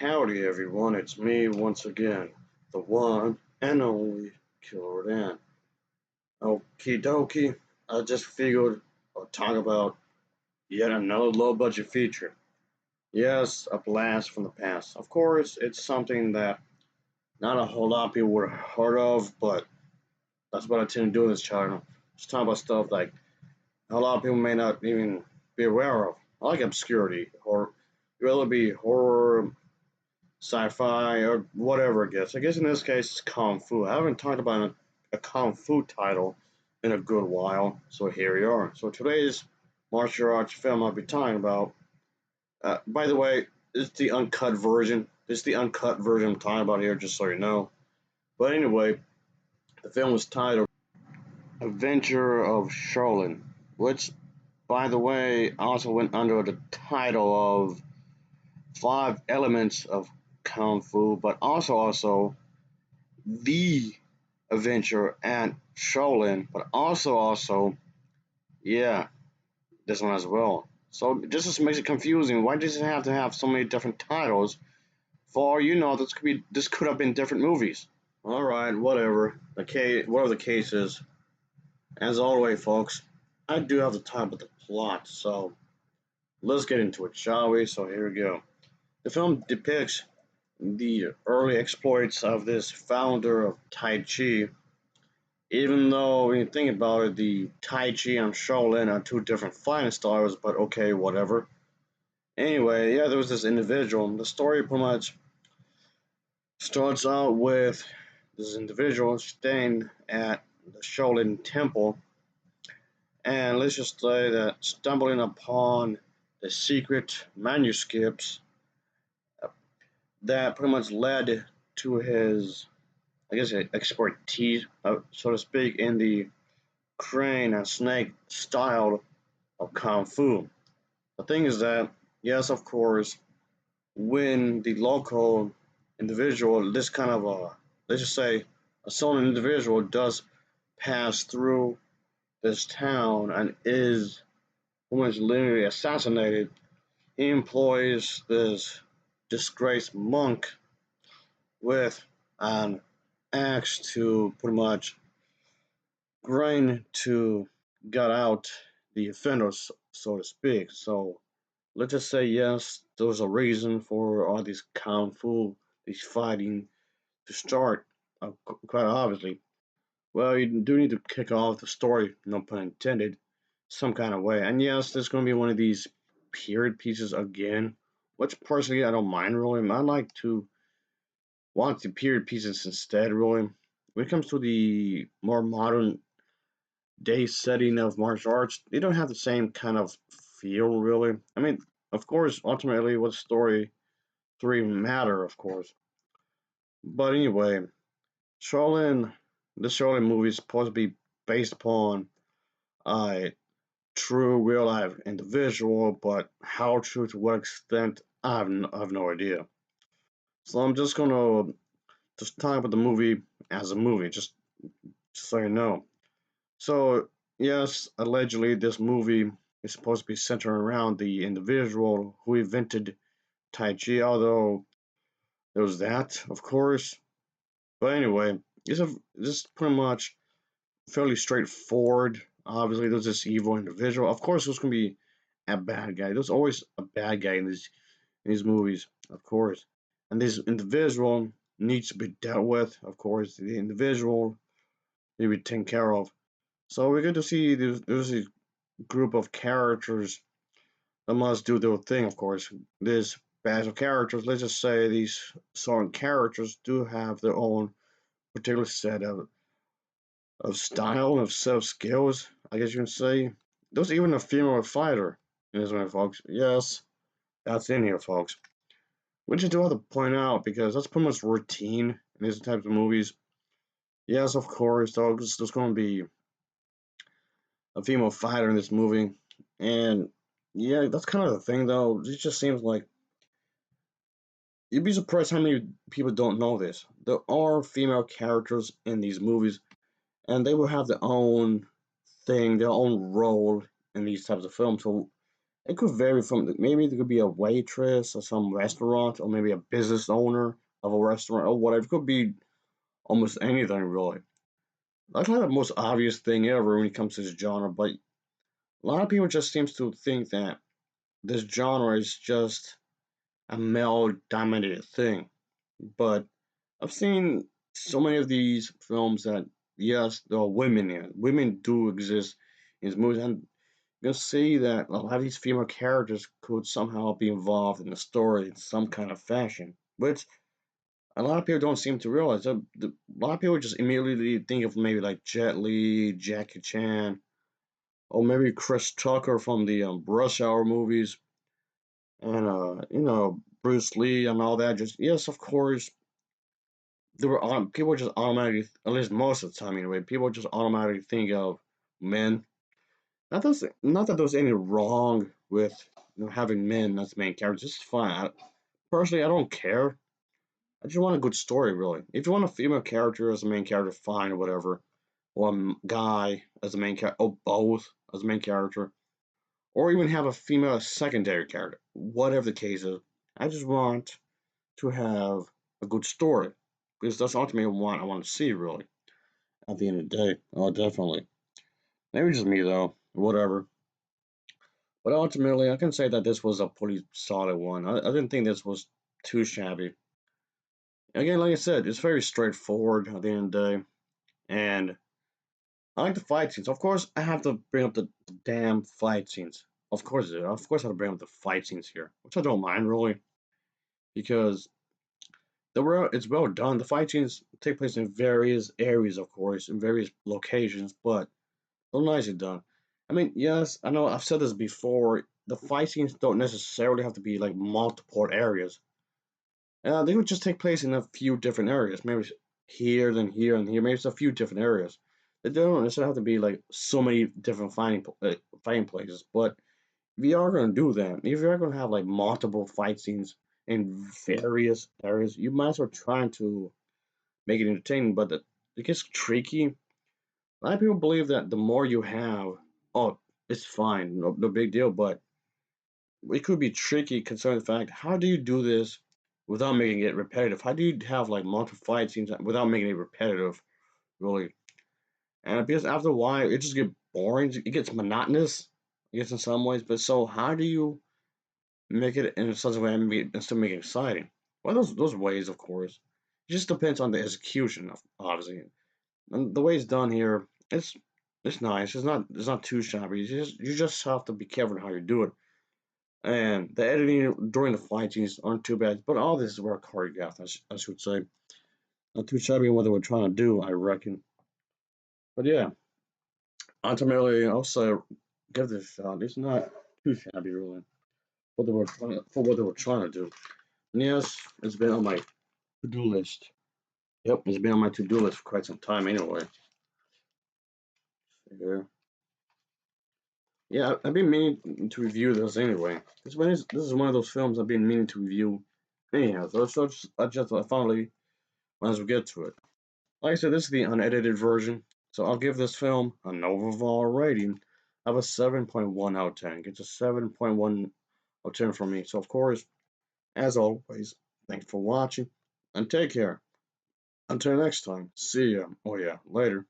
Howdy everyone, it's me once again, the one and only Killer Dan. Okie dokie, I just figured I'd talk about yet another low budget feature. Yes, a blast from the past. Of course, it's something that not a whole lot of people would have heard of, but that's what I tend to do in this channel. Just talk about stuff like a lot of people may not even be aware of. I like obscurity, or whether it be horror, sci-fi, or whatever it gets. I guess in this case it's kung fu. I haven't talked about a kung fu title in a good while, so here we are. So today's martial arts film I'll be talking about. By the way, it's the uncut version. This is the uncut version I'm talking about here, just so you know. But anyway, the film was titled Adventure of Shaolin, which, by the way, also went under the title of Five Elements of Kung Fu, but also the Adventure and Shaolin, but also yeah, this one as well. So this just makes it confusing. Why does it have to have so many different titles? For all you know, this could have been different movies. All right, whatever whatever the case is. As always, folks, I do have to talk about the plot. So let's get into it, shall we? So here we go. The film depicts the early exploits of this founder of Tai Chi. Even though when you think about it, the Tai Chi and Shaolin are two different fighting styles, but okay, whatever. Anyway, yeah, there was this individual. The story pretty much starts out with this individual staying at the Shaolin Temple, and let's just say that stumbling upon the secret manuscripts that pretty much led to his, I guess, expertise, so to speak, in the crane and snake style of kung fu. The thing is that, yes, of course, when the local individual, this kind of a, let's just say, a stolen individual does pass through this town and is almost literally assassinated, he employs this disgraced monk with an axe to pretty much grind to get out the offenders, so to speak. So let's just say yes, there's a reason for all these kung fu, these fighting to start. Quite obviously, well, you do need to kick off the story, no pun intended, some kind of way. And yes, there's going to be one of these period pieces again, which personally I don't mind really. I like to watch the period pieces instead, really. When it comes to the more modern day setting of martial arts, they don't have the same kind of feel, really. I mean, of course, ultimately, what story to even matter, of course. But anyway, Shaolin, this Shaolin movie is supposed to be based upon a true real life individual, but how true to what extent, I have no idea. So I'm just gonna just talk about the movie as a movie, just so you know. So yes, allegedly this movie is supposed to be centered around the individual who invented Tai Chi, although there was that, of course. But anyway, this is pretty much fairly straightforward. Obviously, there's this evil individual. Of course, there's gonna be a bad guy. There's always a bad guy in these movies, of course. And this individual needs to be dealt with. Of course, the individual needs to be taken care of. So we get to see there's a group of characters that must do their thing. Of course, this batch of characters. Let's just say these certain characters do have their own particular set of style, of set of skills, I guess you can say. There's even a female fighter in this one, folks. Yes, that's in here, folks. Which I do have to point out because that's pretty much routine in these types of movies. Yes, of course, there's going to be a female fighter in this movie. And yeah, that's kind of the thing, though. It just seems like you'd be surprised how many people don't know this. There are female characters in these movies, and they will have their own thing, their own role in these types of films. So It could vary from maybe there could be a waitress or some restaurant, or maybe a business owner of a restaurant or whatever. It could be almost anything really. That's not the most obvious thing ever when it comes to this genre, but a lot of people just seems to think that this genre is just a male dominated thing. But I've seen so many of these films that yes, there are women in it. Women do exist in these movies, and you'll see that a lot of these female characters could somehow be involved in the story in some kind of fashion, which a lot of people don't seem to realize. A lot of people just immediately think of maybe like Jet Li, Jackie Chan, or maybe Chris Tucker from the Rush Hour movies, and Bruce Lee and all that. Just yes, of course, there were people just automatically, at least most of the time anyway, people just automatically think of men. Not that there's any wrong with having men as main characters. It's fine. Personally, I don't care. I just want a good story, really. If you want a female character as a main character, fine or whatever. Or a guy as a main character, or both as a main character, or even have a female secondary character. Whatever the case is, I just want to have a good story because that's ultimately what I want to see, really. At the end of the day, oh, definitely. Maybe just me though. Whatever. But ultimately, I can say that this was a pretty solid one. I didn't think this was too shabby. Again, like I said, it's very straightforward at the end of the day. And I like the fight scenes. Of course, I have to bring up the damn fight scenes. Of course, I have to bring up the fight scenes here, which I don't mind really, because it's well done. The fight scenes take place in various areas, of course, in various locations, but they're nicely done. I mean, yes, I know I've said this before. The fight scenes don't necessarily have to be like multiple areas. They would just take place in a few different areas. Maybe here, then here, and here. Maybe it's a few different areas. They don't necessarily have to be like so many different fighting places. But if you are going to do that, if you are going to have like multiple fight scenes in various areas, you might as well try to make it entertaining. But it gets tricky. A lot of people believe that the more you have, oh, it's fine, no big deal. But it could be tricky concerning the fact how do you do this without making it repetitive? How do you have like multiple fight scenes without making it repetitive, really? And because after a while, it just gets boring. It gets monotonous, I guess, in some ways. But so, how do you make it in such a way and still make it exciting? Well, those ways, of course. It just depends on the execution, obviously. And the way it's done here, it's nice. It's not too shabby. You just have to be careful how you do it. And the editing during the fight scenes aren't too bad, but all this is well choreographed, I should say. Not too shabby in what they were trying to do, I reckon. But yeah, ultimately, I'll say give this a shot. It's not too shabby, really, for what they were trying to do. And yes, it's been on my to-do list. Yep, it's been on my to-do list for quite some time anyway. Yeah, yeah, I've been meaning to review this anyway. This is one of those films I've been meaning to review anyhow. I finally might as well get to it. Like I said, this is the unedited version, so I'll give this film an overall rating of a 7.1 out of 10. It's a 7.1 out of 10 from me. So, of course, as always, thanks for watching and take care. Until next time, see ya. Oh, yeah, later.